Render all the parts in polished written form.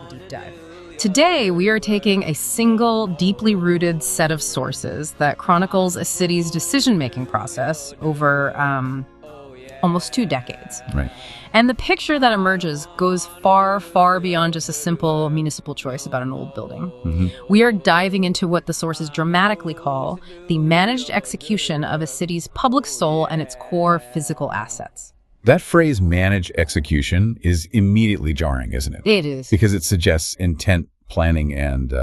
deep dive. Today, we are taking a single, deeply rooted set of sources that chronicles a city's decision-making process over almost 2 decades. Right. And the picture that emerges goes far, far beyond just a simple municipal choice about an old building. Mm-hmm. We are diving into what the sources dramatically call the managed execution of a city's public soul and its core physical assets. That phrase, managed execution, is immediately jarring, isn't it? It is. Because it suggests intent, planning, and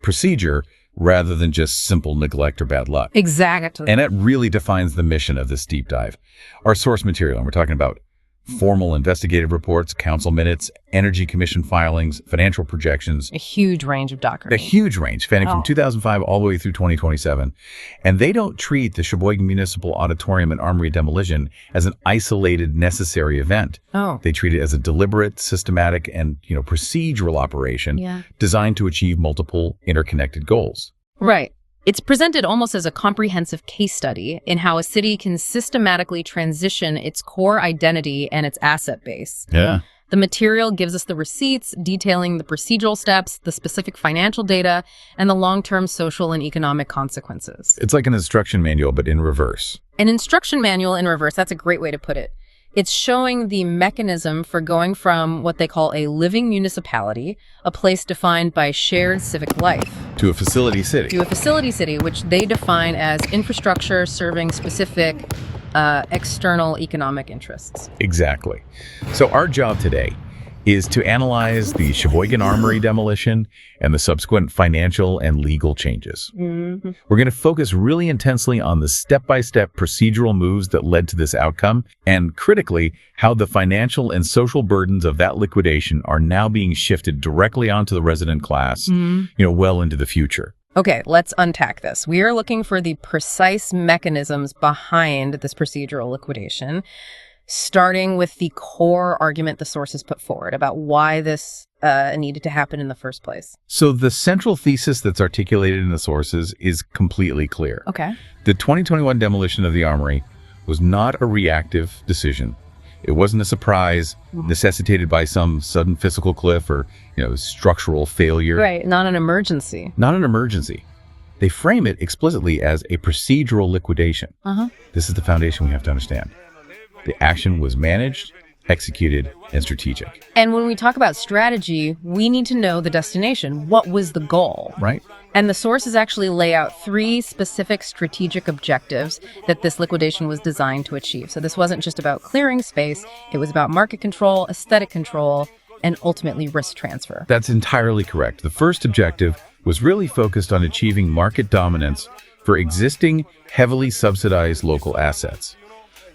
procedure rather than just simple neglect or bad luck. Exactly. And that really defines the mission of this deep dive. Our source material, and we're talking about formal investigative reports, council minutes, energy commission filings, financial projections. A huge range of documents. A huge range, spanning from 2005 all the way through 2027. And they don't treat the Sheboygan Municipal Auditorium and Armory demolition as an isolated, necessary event. Oh. They treat it as a deliberate, systematic, and procedural operation designed to achieve multiple interconnected goals. Right. It's presented almost as a comprehensive case study in how a city can systematically transition its core identity and its asset base. Yeah. The material gives us the receipts detailing the procedural steps, the specific financial data, and the long-term social and economic consequences. It's like an instruction manual, but in reverse. An instruction manual in reverse, that's a great way to put it. It's showing the mechanism for going from what they call a living municipality, a place defined by shared civic life, to a facility city. to a facility city, which they define as infrastructure serving specific external economic interests. Exactly. So our job today is to analyze the Sheboygan Armory demolition and the subsequent financial and legal changes. Mm-hmm. We're going to focus really intensely on the step-by-step procedural moves that led to this outcome, and critically, how the financial and social burdens of that liquidation are now being shifted directly onto the resident class, well into the future. Okay, let's unpack this. We are looking for the precise mechanisms behind this procedural liquidation, starting with the core argument the sources put forward about why this needed to happen in the first place. So the central thesis that's articulated in the sources is completely clear. Okay. The 2021 demolition of the Armory was not a reactive decision. It wasn't a surprise necessitated by some sudden fiscal cliff or, structural failure. Right, not an emergency. Not an emergency. They frame it explicitly as a procedural liquidation. Uh-huh. This is the foundation we have to understand. The action was managed, executed, and strategic. And when we talk about strategy, we need to know the destination. What was the goal? Right. And the sources actually lay out 3 specific strategic objectives that this liquidation was designed to achieve. So this wasn't just about clearing space. It was about market control, aesthetic control, and ultimately risk transfer. That's entirely correct. The first objective was really focused on achieving market dominance for existing, heavily subsidized local assets.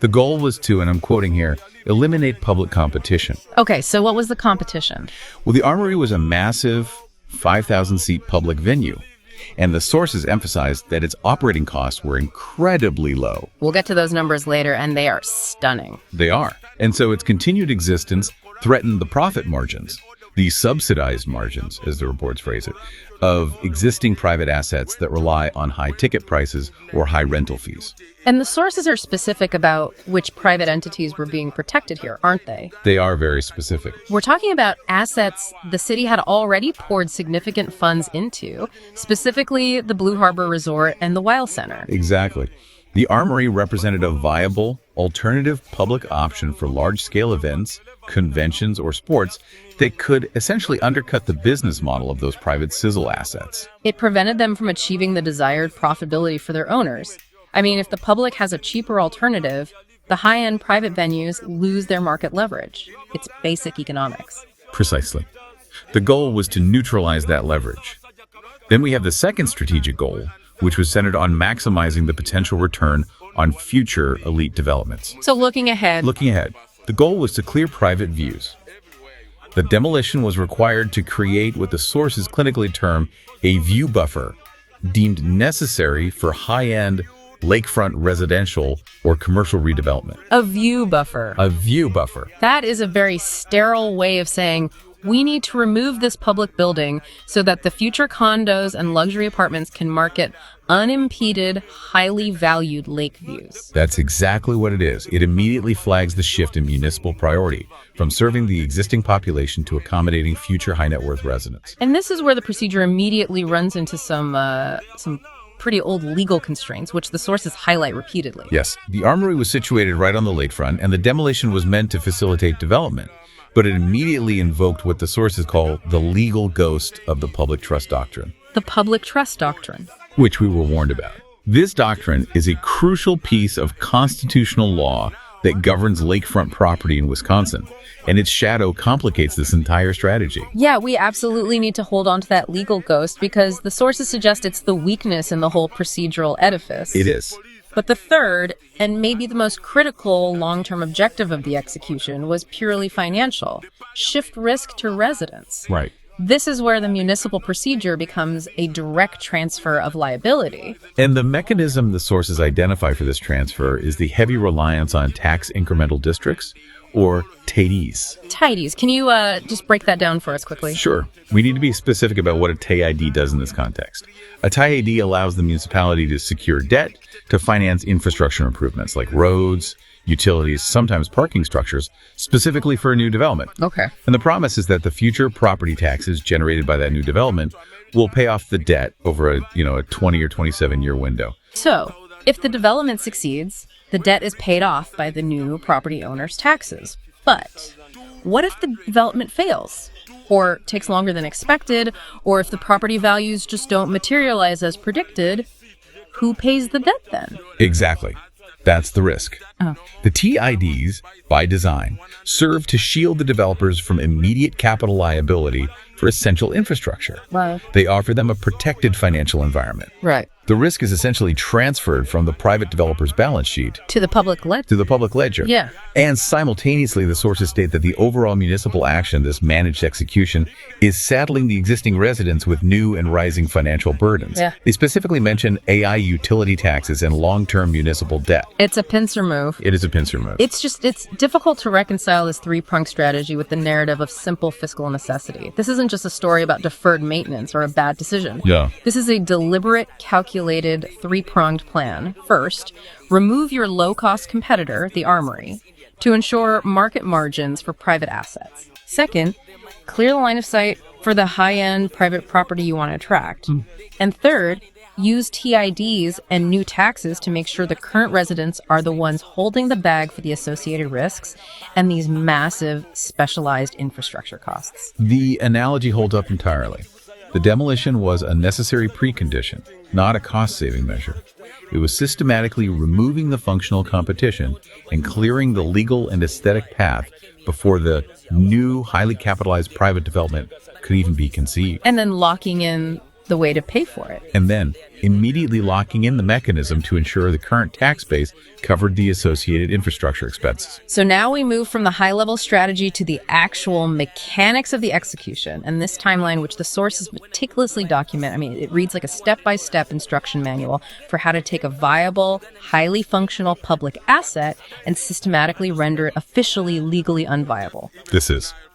The goal was to, and I'm quoting here, eliminate public competition. Okay, so what was the competition? Well, the Armory was a massive 5,000-seat public venue, and the sources emphasized that its operating costs were incredibly low. We'll get to those numbers later, and they are stunning. They are. And so its continued existence threatened the profit margins, the subsidized margins, as the reports phrase it, of existing private assets that rely on high ticket prices or high rental fees. And the sources are specific about which private entities were being protected here, aren't they? They are very specific. We're talking about assets the city had already poured significant funds into, specifically the Blue Harbor Resort and the Weil Center. Exactly. The Armory represented a viable, alternative public option for large-scale events, conventions, or sports that could essentially undercut the business model of those private sizzle assets. It prevented them from achieving the desired profitability for their owners. I mean, if the public has a cheaper alternative, the high-end private venues lose their market leverage. It's basic economics. Precisely. The goal was to neutralize that leverage. Then we have the second strategic goal, which was centered on maximizing the potential return on future elite developments. So looking ahead, The goal was to clear private views. The demolition was required to create what the sources clinically term a view buffer, deemed necessary for high-end lakefront residential or commercial redevelopment. a view buffer. A view buffer. That is a very sterile way of saying We need to remove this public building so that the future condos and luxury apartments can market unimpeded, highly valued lake views. That's exactly what it is. It immediately flags the shift in municipal priority from serving the existing population to accommodating future high net worth residents. And this is where the procedure immediately runs into some pretty old legal constraints, which the sources highlight repeatedly. Yes, the armory was situated right on the lakefront, and the demolition was meant to facilitate development. But it immediately invoked what the sources call the legal ghost of the public trust doctrine. The public trust doctrine. Which we were warned about. This doctrine is a crucial piece of constitutional law that governs lakefront property in Wisconsin, and its shadow complicates this entire strategy. Yeah, we absolutely need to hold on to that legal ghost because the sources suggest it's the weakness in the whole procedural edifice. It is. But the third, and maybe the most critical long-term objective of the execution was purely financial. Shift risk to residents. Right. This is where the municipal procedure becomes a direct transfer of liability. And the mechanism the sources identify for this transfer is the heavy reliance on tax incremental districts, or TIDs. TIDs. Can you just break that down for us quickly? Sure. We need to be specific about what a TID does in this context. A TID allows the municipality to secure debt to finance infrastructure improvements like roads, utilities, sometimes parking structures, specifically for a new development. Okay. And the promise is that the future property taxes generated by that new development will pay off the debt over a 20 or 27-year window. So, if the development succeeds, the debt is paid off by the new property owner's taxes. But what if the development fails? Or takes longer than expected? Or if the property values just don't materialize as predicted? Who pays the debt then? Exactly. That's the risk. Oh. The TIDs, by design, serve to shield the developers from immediate capital liability for essential infrastructure. Wow. They offer them a protected financial environment. Right. The risk is essentially transferred from the private developer's balance sheet To the public ledger. to the public ledger. Yeah. And simultaneously, the sources state that the overall municipal action, this managed execution, is saddling the existing residents with new and rising financial burdens. Yeah. They specifically mention AI utility taxes and long-term municipal debt. It's a pincer move. It is a pincer move. It's difficult to reconcile this three-pronged strategy with the narrative of simple fiscal necessity. This isn't just a story about deferred maintenance or a bad decision. Yeah. This is a deliberate, calculated, three-pronged plan. First, remove your low-cost competitor, the armory, to ensure market margins for private assets. Second, clear the line of sight for the high-end private property you want to attract. And third, use TIDs and new taxes to make sure the current residents are the ones holding the bag for the associated risks and these massive specialized infrastructure costs. The analogy holds up entirely. The demolition was a necessary precondition, not a cost-saving measure. It was systematically removing the functional competition and clearing the legal and aesthetic path before the new, highly capitalized private development could even be conceived. And then locking in the way to pay for it. And then immediately locking in the mechanism to ensure the current tax base covered the associated infrastructure expenses. So now we move from the high-level strategy to the actual mechanics of the execution. And this timeline, which the sources meticulously document, it reads like a step-by-step instruction manual for how to take a viable, highly functional public asset and systematically render it officially legally unviable.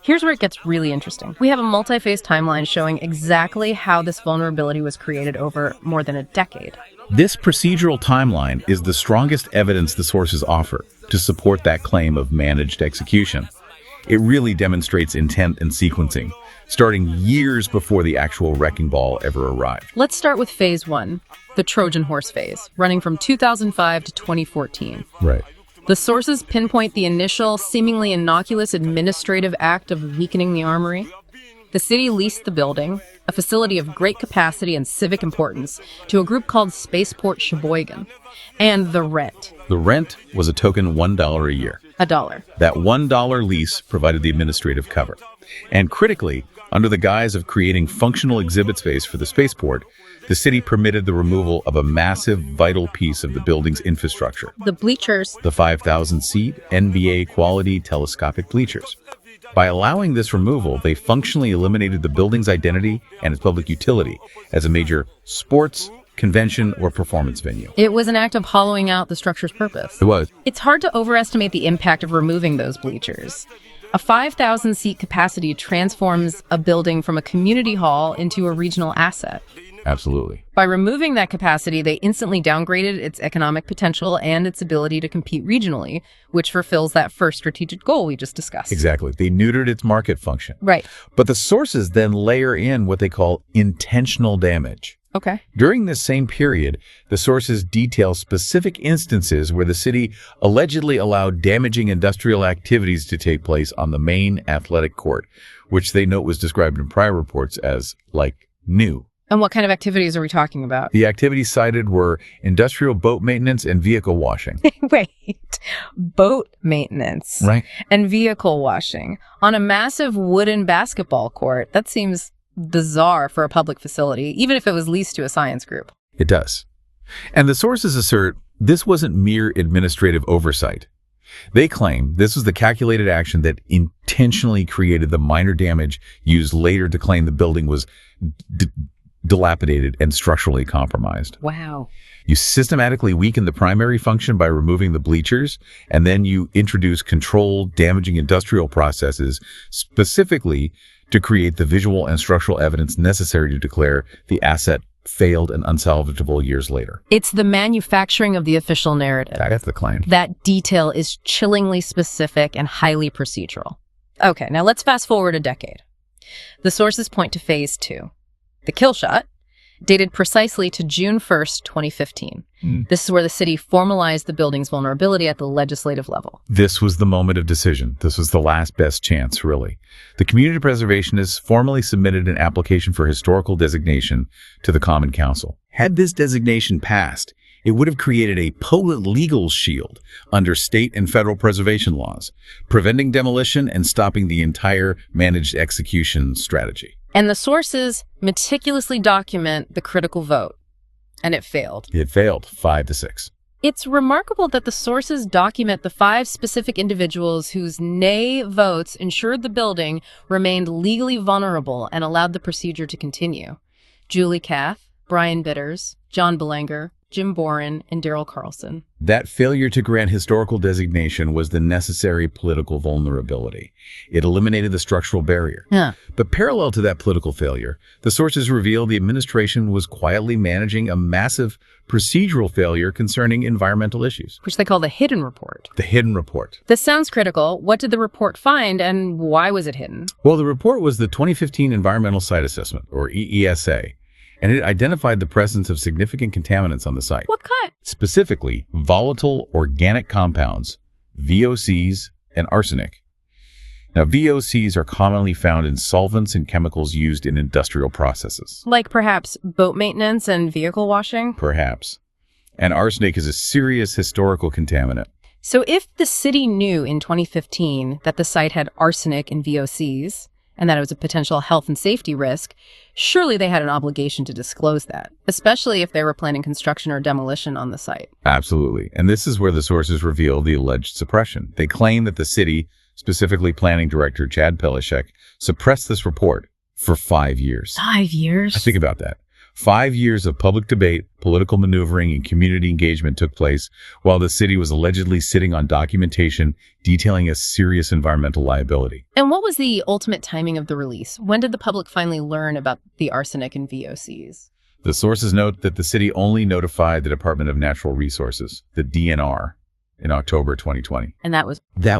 Here's where it gets really interesting. We have a multi-phase timeline showing exactly how this vulnerability was created over more than a decade. This procedural timeline is the strongest evidence the sources offer to support that claim of managed execution. It really demonstrates intent and sequencing, starting years before the actual wrecking ball ever arrived. Let's start with phase one, the Trojan horse phase, running from 2005 to 2014. Right. The sources pinpoint the initial, seemingly innocuous administrative act of weakening the armory. The city leased the building, a facility of great capacity and civic importance, to a group called Spaceport Sheboygan. And the rent. The rent was a token $1 a year. $1. That $1 lease provided the administrative cover. And critically, under the guise of creating functional exhibit space for the spaceport, the city permitted the removal of a massive, vital piece of the building's infrastructure. The bleachers. The 5,000-seat NBA-quality telescopic bleachers. By allowing this removal, they functionally eliminated the building's identity and its public utility as a major sports, convention, or performance venue. It was an act of hollowing out the structure's purpose. It was. It's hard to overestimate the impact of removing those bleachers. A 5,000-seat capacity transforms a building from a community hall into a regional asset. Absolutely. By removing that capacity, they instantly downgraded its economic potential and its ability to compete regionally, which fulfills that first strategic goal we just discussed. Exactly. They neutered its market function. Right. But the sources then layer in what they call intentional damage. Okay. During this same period, the sources detail specific instances where the city allegedly allowed damaging industrial activities to take place on the main athletic court, which they note was described in prior reports as, like, new. And what kind of activities are we talking about? The activities cited were industrial boat maintenance and vehicle washing. Wait, boat maintenance Right. and vehicle washing on a massive wooden basketball court. That seems bizarre for a public facility, even if it was leased to a science group. It does. And the sources assert this wasn't mere administrative oversight. They claim this was the calculated action that intentionally created the minor damage used later to claim the building was dilapidated and structurally compromised. Wow. You systematically weaken the primary function by removing the bleachers, and then you introduce controlled, damaging industrial processes specifically to create the visual and structural evidence necessary to declare the asset failed and unsalvageable years later. It's the manufacturing of the official narrative. That's the claim. That detail is chillingly specific and highly procedural. Okay, now let's fast forward a decade. The sources point to phase 2. The kill shot, dated precisely to June 1st, 2015. This is where the city formalized the building's vulnerability at the legislative level. This was the moment of decision. This was the last best chance, really. The community preservationists formally submitted an application for historical designation to the Common Council. Had this designation passed, it would have created a potent legal shield under state and federal preservation laws, preventing demolition and stopping the entire managed execution strategy. And the sources meticulously document the critical vote. And it failed. It failed 5-6. It's remarkable that the sources document the 5 specific individuals whose nay votes ensured the building remained legally vulnerable and allowed the procedure to continue. Julie Kath, Brian Bitters, John Belanger, Jim Boren, and Daryl Carlson. That failure to grant historical designation was the necessary political vulnerability. It eliminated the structural barrier. But parallel to that political failure, the sources reveal the administration was quietly managing a massive procedural failure concerning environmental issues. Which they call the hidden report. The hidden report. This sounds critical. What did the report find and why was it hidden? Well, the report was the 2015 Environmental Site Assessment, or EESA, and it identified the presence of significant contaminants on the site. What kind? Specifically, volatile organic compounds, VOCs, and arsenic. Now, VOCs are commonly found in solvents and chemicals used in industrial processes. Like perhaps boat maintenance and vehicle washing? Perhaps. And arsenic is a serious historical contaminant. So if the city knew in 2015 that the site had arsenic and VOCs, and that it was a potential health and safety risk, surely they had an obligation to disclose that, especially if they were planning construction or demolition on the site. Absolutely. And this is where the sources reveal the alleged suppression. They claim that the city, specifically planning director Chad Pelishek, suppressed this report for 5 years. 5 years? Think about that. 5 years of public debate, political maneuvering, and community engagement took place while the city was allegedly sitting on documentation detailing a serious environmental liability. And what was the ultimate timing of the release? When did the public finally learn about the arsenic and VOCs? The sources note that the city only notified the Department of Natural Resources, the DNR, in October 2020. And that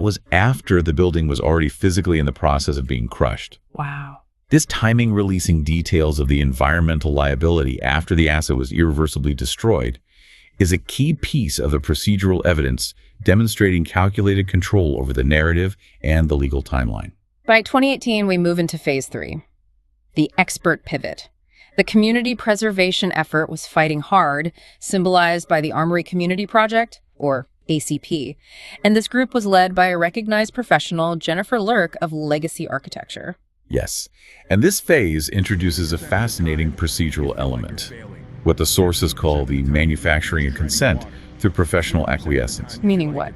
was after the building was already physically in the process of being crushed. Wow. This timing releasing details of the environmental liability after the asset was irreversibly destroyed is a key piece of the procedural evidence demonstrating calculated control over the narrative and the legal timeline. By 2018, we move into phase 3, the expert pivot. The community preservation effort was fighting hard, symbolized by the Armory Community Project, or ACP, and this group was led by a recognized professional, Jennifer Lurk, of Legacy Architecture. Yes, and this phase introduces a fascinating procedural element, what the sources call the manufacturing of consent through professional acquiescence. Meaning what?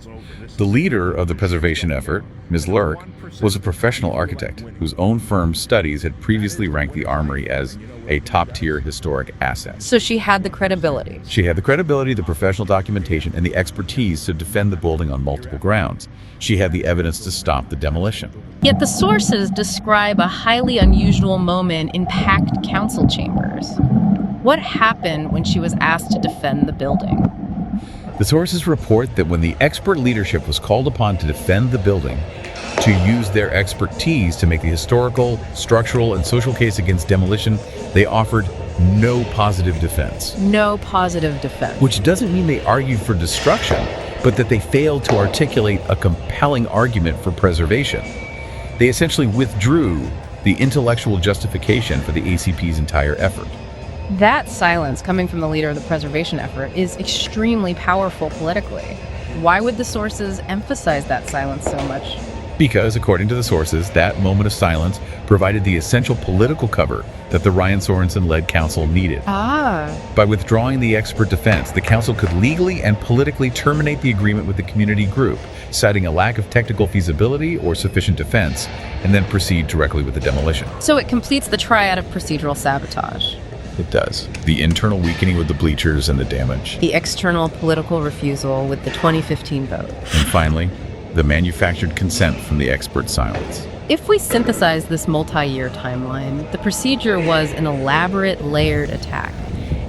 The leader of the preservation effort, Ms. Lurk, was a professional architect whose own firm's studies had previously ranked the armory as a top-tier historic asset. So she had the credibility. She had the credibility, the professional documentation, and the expertise to defend the building on multiple grounds. She had the evidence to stop the demolition. Yet the sources describe a highly unusual moment in packed council chambers. What happened when she was asked to defend the building? The sources report that when the expert leadership was called upon to defend the building, to use their expertise to make the historical, structural, and social case against demolition, they offered no positive defense. No positive defense. Which doesn't mean they argued for destruction, but that they failed to articulate a compelling argument for preservation. They essentially withdrew the intellectual justification for the ACP's entire effort. That silence coming from the leader of the preservation effort is extremely powerful politically. Why would the sources emphasize that silence so much? Because, according to the sources, that moment of silence provided the essential political cover that the Ryan Sorensen-led council needed. By withdrawing the expert defense, the council could legally and politically terminate the agreement with the community group, citing a lack of technical feasibility or sufficient defense, and then proceed directly with the demolition. So it completes the triad of procedural sabotage. It does. The internal weakening with the bleachers and the damage. The external political refusal with the 2015 vote. And finally, the manufactured consent from the expert silence. If we synthesize this multi-year timeline, the procedure was an elaborate, layered attack.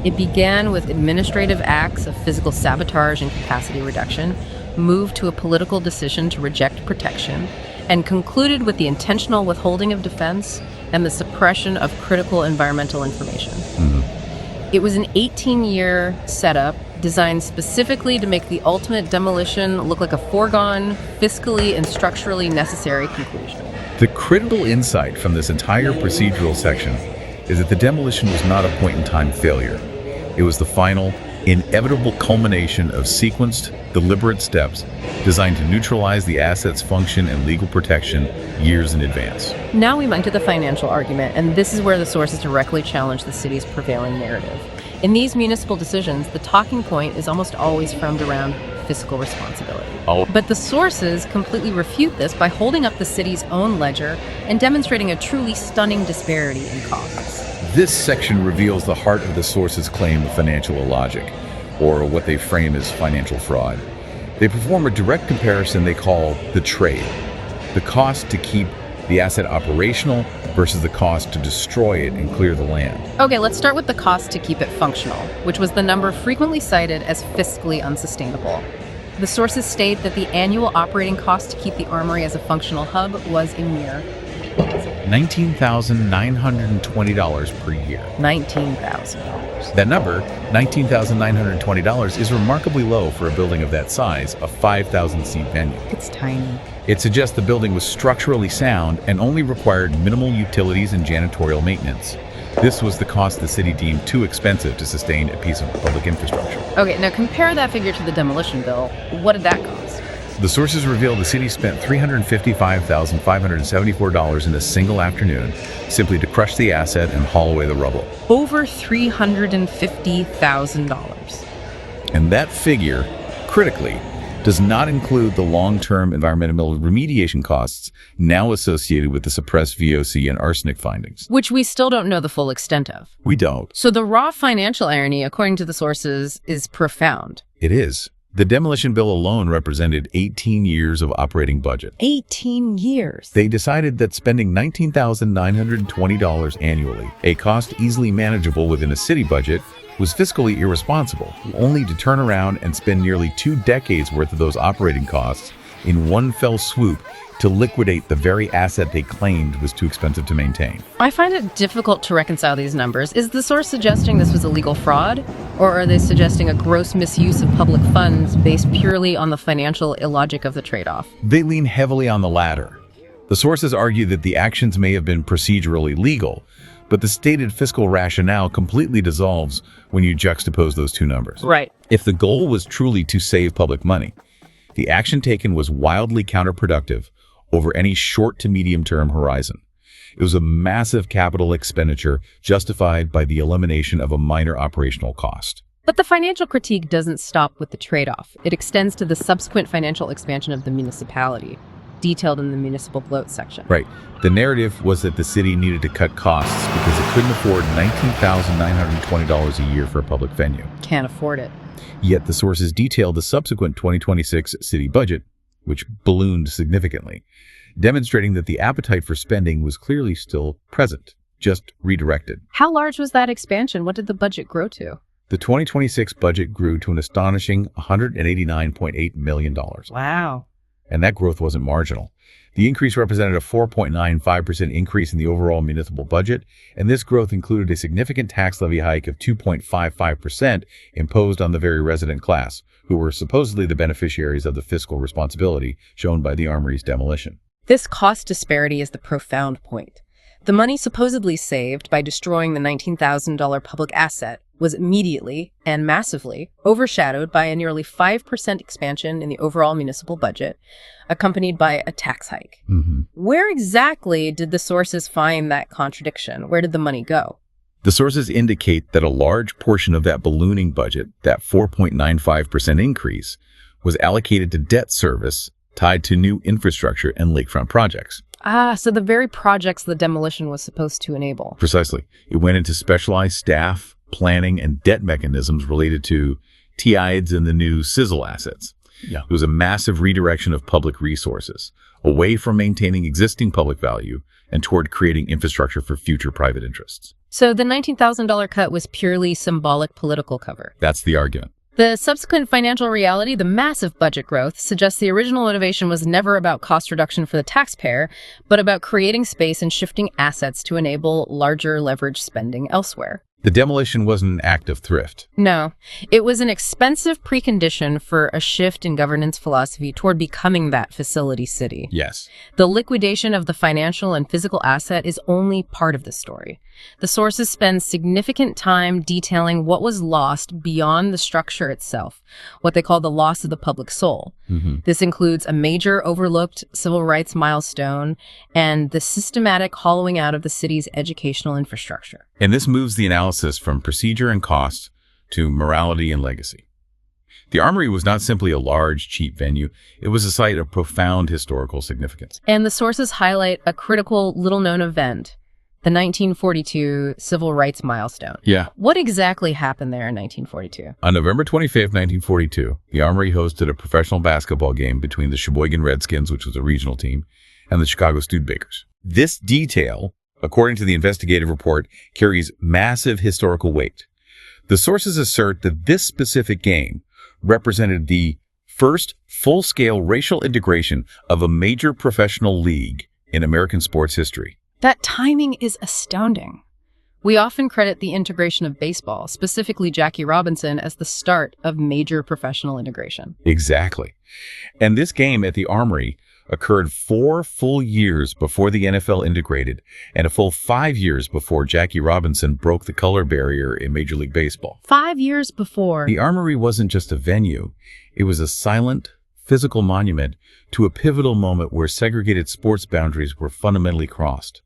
It began with administrative acts of physical sabotage and capacity reduction, moved to a political decision to reject protection, and concluded with the intentional withholding of defense and the suppression of critical environmental information. It was an 18-year setup designed specifically to make the ultimate demolition look like a foregone, fiscally and structurally necessary conclusion. The critical insight from this entire procedural section is that the demolition was not a point-in-time failure. It was the final, inevitable culmination of sequenced, deliberate steps designed to neutralize the asset's function and legal protection years in advance. Now we move to the financial argument, and this is where the sources directly challenge the city's prevailing narrative. In these municipal decisions, the talking point is almost always framed around fiscal responsibility. But the sources completely refute this by holding up the city's own ledger and demonstrating a truly stunning disparity in costs. This section reveals the heart of the source's claim of financial illogic, or what they frame as financial fraud. They perform a direct comparison they call the trade, the cost to keep the asset operational versus the cost to destroy it and clear the land. Okay, let's start with the cost to keep it functional, which was the number frequently cited as fiscally unsustainable. The sources state that the annual operating cost to keep the armory as a functional hub was a mere $19,920 per year. $19,000. That number, $19,920, is remarkably low for a building of that size, a 5,000-seat venue. It's tiny. It suggests the building was structurally sound and only required minimal utilities and janitorial maintenance. This was the cost the city deemed too expensive to sustain a piece of public infrastructure. Okay, now compare that figure to the demolition bill. What did that cost? The sources reveal the city spent $355,574 in a single afternoon simply to crush the asset and haul away the rubble. Over $350,000. And that figure, critically, does not include the long-term environmental remediation costs now associated with the suppressed VOC and arsenic findings. Which we still don't know the full extent of. We don't. So the raw financial irony, according to the sources, is profound. It is. The demolition bill alone represented 18 years of operating budget. 18 years. They decided that spending $19,920 annually, a cost easily manageable within a city budget, was fiscally irresponsible, only to turn around and spend nearly 2 decades worth of those operating costs in one fell swoop to liquidate the very asset they claimed was too expensive to maintain. I find it difficult to reconcile these numbers. Is the source suggesting this was a legal fraud, or are they suggesting a gross misuse of public funds based purely on the financial illogic of the trade-off? They lean heavily on the latter. The sources argue that the actions may have been procedurally legal, but the stated fiscal rationale completely dissolves when you juxtapose those two numbers. Right. If the goal was truly to save public money, the action taken was wildly counterproductive over any short to medium-term horizon. It was a massive capital expenditure justified by the elimination of a minor operational cost. But the financial critique doesn't stop with the trade-off. It extends to the subsequent financial expansion of the municipality, detailed in the municipal bloat section. Right. The narrative was that the city needed to cut costs because it couldn't afford $19,920 a year for a public venue. Can't afford it. Yet the sources detailed the subsequent 2026 city budget, which ballooned significantly, demonstrating that the appetite for spending was clearly still present, just redirected. How large was that expansion? What did the budget grow to? The 2026 budget grew to an astonishing $189.8 million. Wow. And that growth wasn't marginal. The increase represented a 4.95% increase in the overall municipal budget, and this growth included a significant tax levy hike of 2.55% imposed on the very resident class, who were supposedly the beneficiaries of the fiscal responsibility shown by the Armory's demolition. This cost disparity is the profound point. The money supposedly saved by destroying the $19,000 public asset was immediately and massively overshadowed by a nearly 5% expansion in the overall municipal budget, accompanied by a tax hike. Where exactly did the sources find that contradiction? Where did the money go? The sources indicate that a large portion of that ballooning budget, that 4.95% increase, was allocated to debt service tied to new infrastructure and lakefront projects. So the very projects the demolition was supposed to enable. Precisely. It went into specialized staff, planning, and debt mechanisms related to TIDES and the new sizzle assets. Yeah. It was a massive redirection of public resources, away from maintaining existing public value and toward creating infrastructure for future private interests. So the $19,000 cut was purely symbolic political cover. That's the argument. The subsequent financial reality, the massive budget growth, suggests the original motivation was never about cost reduction for the taxpayer, but about creating space and shifting assets to enable larger leverage spending elsewhere. The demolition wasn't an act of thrift. No, it was an expensive precondition for a shift in governance philosophy toward becoming that facility city. Yes. The liquidation of the financial and physical asset is only part of the story. The sources spend significant time detailing what was lost beyond the structure itself, what they call the loss of the public soul. This includes a major overlooked civil rights milestone and the systematic hollowing out of the city's educational infrastructure. And this moves the analysis from procedure and cost to morality and legacy. The Armory was not simply a large, cheap venue. It was a site of profound historical significance. And the sources highlight a critical, little-known event, the 1942 Civil Rights Milestone. Yeah. What exactly happened there in 1942? On November 25, 1942, the Armory hosted a professional basketball game between the Sheboygan Redskins, which was a regional team, and the Chicago Studebakers. This detail, according to the investigative report, carries massive historical weight. The sources assert that this specific game represented the first full-scale racial integration of a major professional league in American sports history. That timing is astounding. We often credit the integration of baseball, specifically Jackie Robinson, as the start of major professional integration. Exactly. And this game at the Armory occurred 4 full years before the NFL integrated and a full 5 years before Jackie Robinson broke the color barrier in Major League Baseball. 5 years before. The Armory wasn't just a venue. It was a silent, physical monument to a pivotal moment where segregated sports boundaries were fundamentally crossed.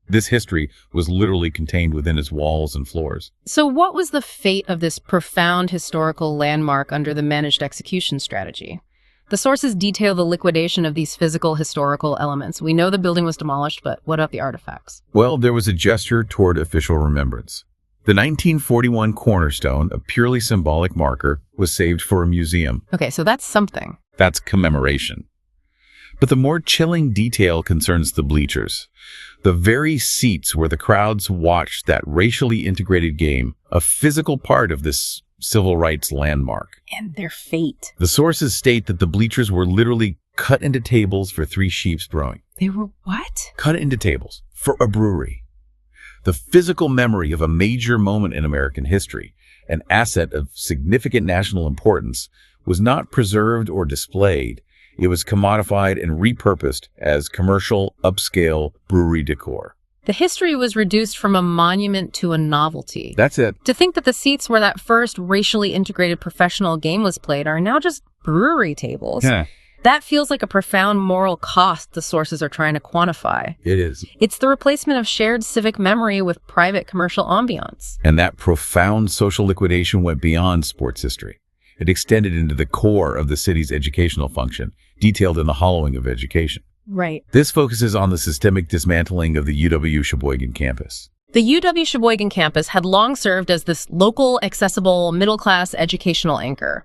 This history was literally contained within its walls and floors. So what was the fate of this profound historical landmark under the managed execution strategy? The sources detail the liquidation of these physical historical elements. We know the building was demolished, but what about the artifacts? Well, there was a gesture toward official remembrance. The 1941 cornerstone, a purely symbolic marker, was saved for a museum. Okay, so that's something. That's commemoration. But the more chilling detail concerns the bleachers. The very seats where the crowds watched that racially integrated game, a physical part of this civil rights landmark. And their fate. The sources state that the bleachers were literally cut into tables for 3 sheep brewing. They were what? Cut into tables for a brewery. The physical memory of a major moment in American history, an asset of significant national importance, was not preserved or displayed. It was commodified and repurposed as commercial, upscale brewery decor. The history was reduced from a monument to a novelty. That's it. To think that the seats where that first racially integrated professional game was played are now just brewery tables. Yeah. That feels like a profound moral cost the sources are trying to quantify. It is. It's the replacement of shared civic memory with private commercial ambiance. And that profound social liquidation went beyond sports history. It extended into the core of the city's educational function, detailed in the hollowing of education. Right. This focuses on the systemic dismantling of the UW Sheboygan campus. The UW Sheboygan campus had long served as this local, accessible, middle-class educational anchor.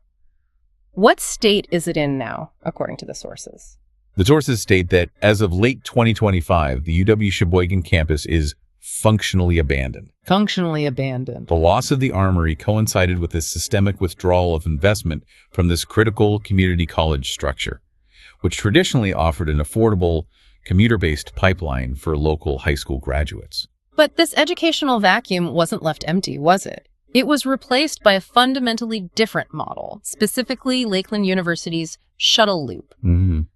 What state is it in now, according to the sources? The sources state that as of late 2025, the UW Sheboygan campus is functionally abandoned. Functionally abandoned. The loss of the armory coincided with a systemic withdrawal of investment from this critical community college structure, which traditionally offered an affordable, commuter-based pipeline for local high school graduates. But this educational vacuum wasn't left empty, was it? It was replaced by a fundamentally different model, specifically Lakeland University's shuttle loop.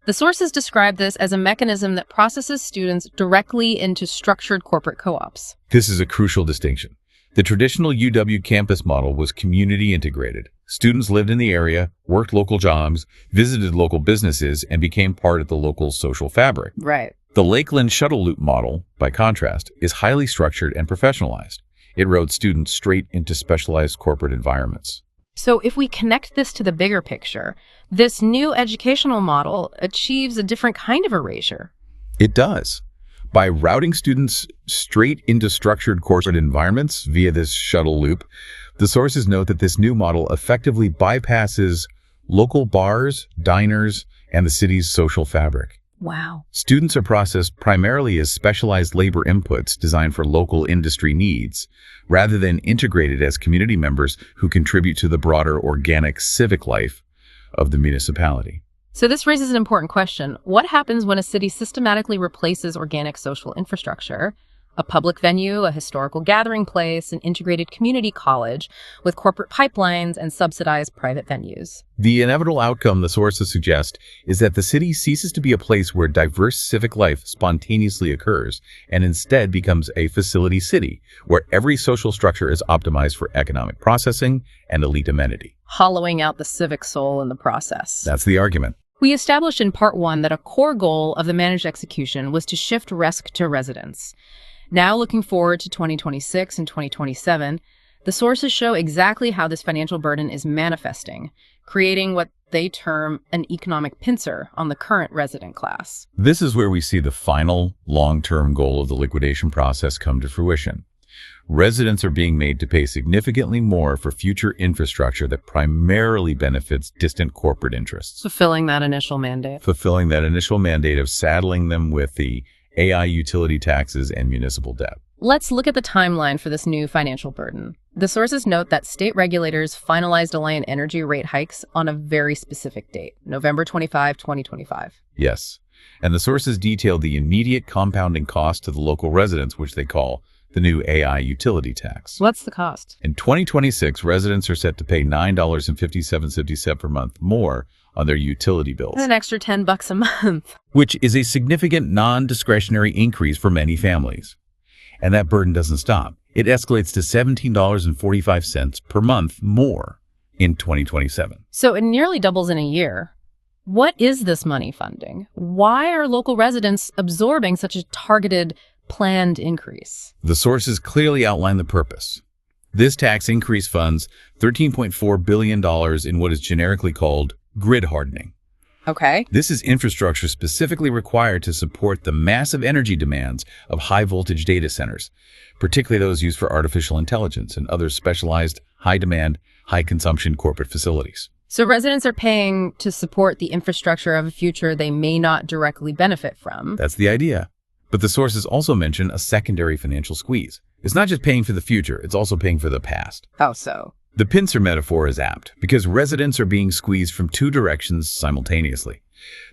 The sources describe this as a mechanism that processes students directly into structured corporate co-ops. This is a crucial distinction. The traditional UW campus model was community integrated. Students lived in the area, worked local jobs, visited local businesses, and became part of the local social fabric. Right. The Lakeland shuttle loop model, by contrast, is highly structured and professionalized. It rode students straight into specialized corporate environments. So if we connect this to the bigger picture, this new educational model achieves a different kind of erasure. It does. By routing students straight into structured corporate environments via this shuttle loop, the sources note that this new model effectively bypasses local bars, diners, and the city's social fabric. Wow. Students are processed primarily as specialized labor inputs designed for local industry needs, rather than integrated as community members who contribute to the broader organic civic life of the municipality. So this raises an important question. What happens when a city systematically replaces organic social infrastructure, a public venue, a historical gathering place, an integrated community college, with corporate pipelines and subsidized private venues? The inevitable outcome, the sources suggest, is that the city ceases to be a place where diverse civic life spontaneously occurs and instead becomes a facility city where every social structure is optimized for economic processing and elite amenity. Hollowing out the civic soul in the process. That's the argument. We established in part one that a core goal of the managed execution was to shift risk to residents. Now, looking forward to 2026 and 2027, the sources show exactly how this financial burden is manifesting, creating what they term an economic pincer on the current resident class. This is where we see the final, long-term goal of the liquidation process come to fruition. Residents are being made to pay significantly more for future infrastructure that primarily benefits distant corporate interests. Fulfilling that initial mandate. Fulfilling that initial mandate of saddling them with the AI utility taxes and municipal debt. Let's look at the timeline for this new financial burden. The sources note that state regulators finalized Alliant Energy rate hikes on a very specific date, November 25, 2025. Yes, and the sources detailed the immediate compounding cost to the local residents, which they call the new AI utility tax. What's the cost? In 2026, residents are set to pay $9.57 per month more on their utility bills. An extra $10 a month. Which is a significant non-discretionary increase for many families. And that burden doesn't stop. It escalates to $17.45 per month more in 2027. So it nearly doubles in a year. What is this money funding? Why are local residents absorbing such a targeted, planned increase? The sources clearly outline the purpose. This tax increase funds $13.4 billion in what is generically called grid hardening. Okay. This is infrastructure specifically required to support the massive energy demands of high-voltage data centers, particularly those used for artificial intelligence and other specialized, high-demand, high-consumption corporate facilities. So residents are paying to support the infrastructure of a future they may not directly benefit from. That's the idea. But the sources also mention a secondary financial squeeze. It's not just paying for the future, it's also paying for the past. How so? The pincer metaphor is apt because residents are being squeezed from two directions simultaneously.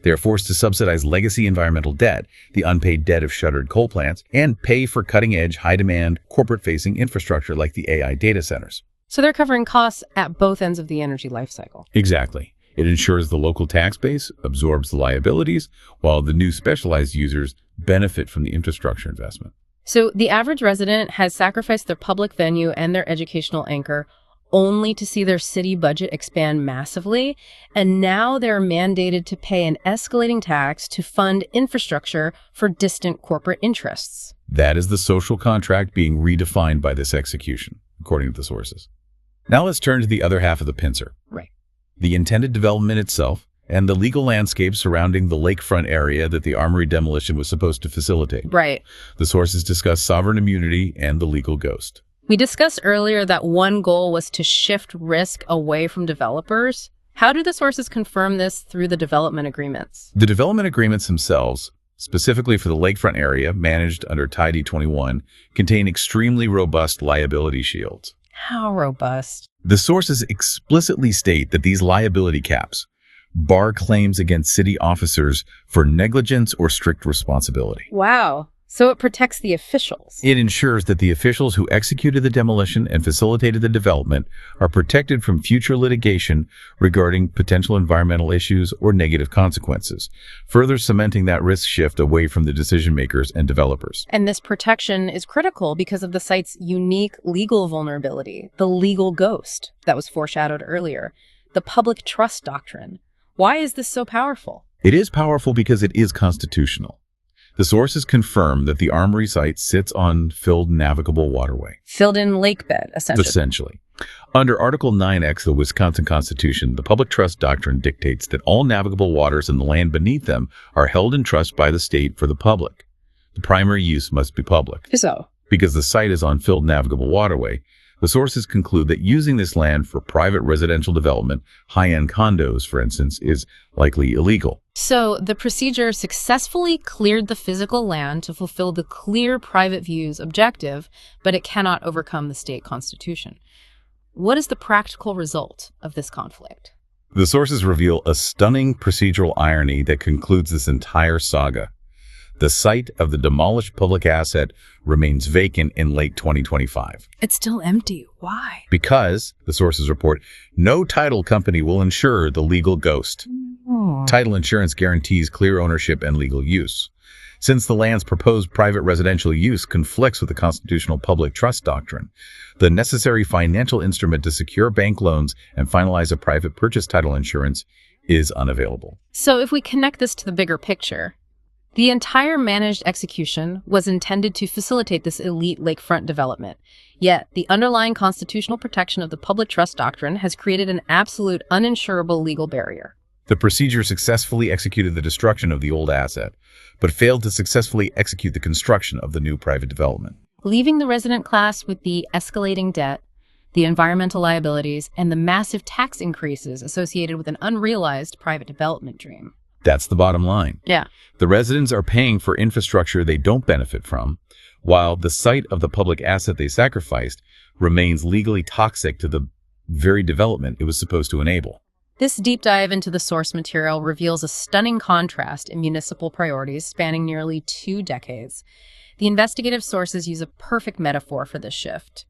They are forced to subsidize legacy environmental debt, the unpaid debt of shuttered coal plants, and pay for cutting-edge, high-demand, corporate-facing infrastructure like the AI data centers. So they're covering costs at both ends of the energy life cycle. Exactly. It ensures the local tax base absorbs the liabilities, while the new specialized users benefit from the infrastructure investment. So the average resident has sacrificed their public venue and their educational anchor, only to see their city budget expand massively, and now they're mandated to pay an escalating tax to fund infrastructure for distant corporate interests. That is the social contract being redefined by this execution, according to the sources. Now let's turn to the other half of the pincer. Right. The intended development itself and the legal landscape surrounding the lakefront area that the armory demolition was supposed to facilitate. Right. The sources discuss sovereign immunity and the legal ghost. We discussed earlier that one goal was to shift risk away from developers. How do the sources confirm this through the development agreements? The development agreements themselves, specifically for the lakefront area managed under Tidy 21, contain extremely robust liability shields. How robust? The sources explicitly state that these liability caps bar claims against city officers for negligence or strict responsibility. Wow. So it protects the officials. It ensures that the officials who executed the demolition and facilitated the development are protected from future litigation regarding potential environmental issues or negative consequences, further cementing that risk shift away from the decision makers and developers. And this protection is critical because of the site's unique legal vulnerability, the legal ghost that was foreshadowed earlier, the public trust doctrine. Why is this so powerful? It is powerful because it is constitutional. The sources confirm that the armory site sits on filled navigable waterway. Filled in lake bed, essentially. Under Article 9X of the Wisconsin Constitution, the public trust doctrine dictates that all navigable waters and the land beneath them are held in trust by the state for the public. The primary use must be public. So, because the site is on filled navigable waterway, the sources conclude that using this land for private residential development, high-end condos, for instance, is likely illegal. So the procedure successfully cleared the physical land to fulfill the clear private view's objective, but it cannot overcome the state constitution. What is the practical result of this conflict? The sources reveal a stunning procedural irony that concludes this entire saga. The site of the demolished public asset remains vacant in late 2025. It's still empty. Why? Because, the sources report, no title company will insure the legal ghost. Title insurance guarantees clear ownership and legal use. Since the land's proposed private residential use conflicts with the constitutional public trust doctrine, the necessary financial instrument to secure bank loans and finalize a private purchase title insurance is unavailable. So if we connect this to the bigger picture, the entire managed execution was intended to facilitate this elite lakefront development. Yet, the underlying constitutional protection of the public trust doctrine has created an absolute uninsurable legal barrier. The procedure successfully executed the destruction of the old asset, but failed to successfully execute the construction of the new private development, leaving the resident class with the escalating debt, the environmental liabilities, and the massive tax increases associated with an unrealized private development dream. That's the bottom line. Yeah. The residents are paying for infrastructure they don't benefit from, while the site of the public asset they sacrificed remains legally toxic to the very development it was supposed to enable. This deep dive into the source material reveals a stunning contrast in municipal priorities spanning nearly 2 decades. The investigative sources use a perfect metaphor for this shift.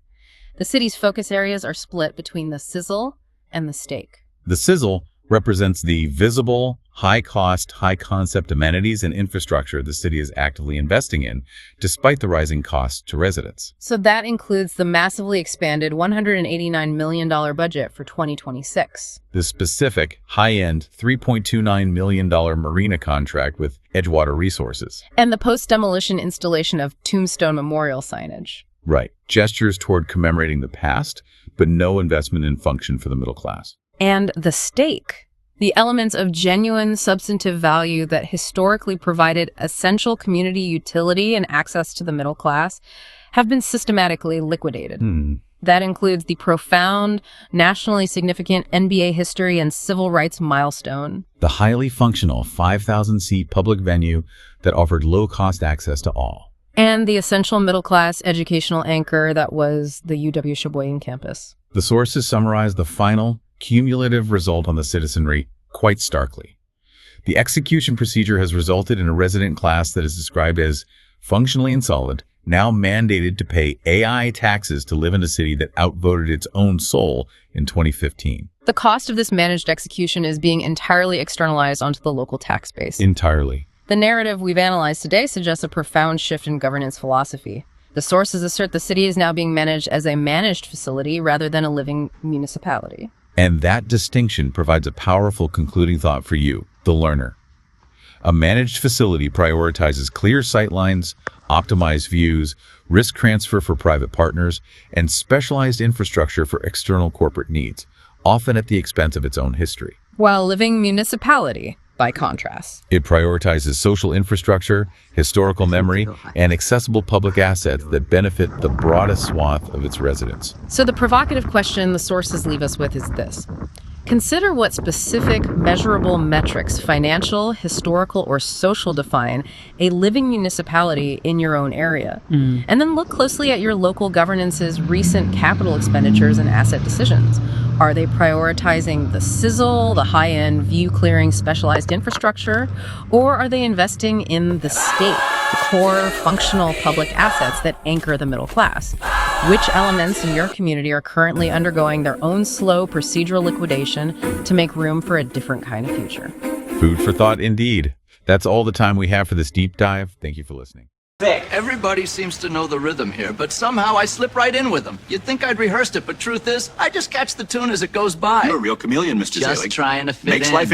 The city's focus areas are split between the sizzle and the stake. The sizzle represents the visible, high-cost, high-concept amenities and infrastructure the city is actively investing in, despite the rising costs to residents. So that includes the massively expanded $189 million budget for 2026. The specific, high-end, $3.29 million marina contract with Edgewater Resources. And the post-demolition installation of tombstone memorial signage. Right. Gestures toward commemorating the past, but no investment in function for the middle class. And the stake, the elements of genuine substantive value that historically provided essential community utility and access to the middle class, have been systematically liquidated. That includes the profound, nationally significant NBA history and civil rights milestone. The highly functional 5,000-seat public venue that offered low-cost access to all. And the essential middle-class educational anchor that was the UW Sheboygan campus. The sources summarize the final, cumulative result on the citizenry quite starkly. The execution procedure has resulted in a resident class that is described as functionally insolvent, now mandated to pay AI taxes to live in a city that outvoted its own soul in 2015. The cost of this managed execution is being entirely externalized onto the local tax base. Entirely. The narrative we've analyzed today suggests a profound shift in governance philosophy. The sources assert the city is now being managed as a managed facility rather than a living municipality. And that distinction provides a powerful concluding thought for you, the learner. A managed facility prioritizes clear sightlines, optimized views, risk transfer for private partners, and specialized infrastructure for external corporate needs, often at the expense of its own history. While living municipality, by contrast, it prioritizes social infrastructure, historical memory, and accessible public assets that benefit the broadest swath of its residents. So the provocative question the sources leave us with is this. Consider what specific, measurable metrics, financial, historical, or social, define a living municipality in your own area. And then look closely at your local governance's recent capital expenditures and asset decisions. Are they prioritizing the sizzle, the high-end, view-clearing, specialized infrastructure? Or are they investing in the state, the core, functional public assets that anchor the middle class? Which elements in your community are currently undergoing their own slow procedural liquidation to make room for a different kind of future? Food for thought indeed. That's all the time we have for this deep dive. Thank you for listening. Everybody seems to know the rhythm here, but somehow I slip right in with them. You'd think I'd rehearsed it, but truth is, I just catch the tune as it goes by. You're a real chameleon, Mr. Just Zelig. trying to fit Makes in. life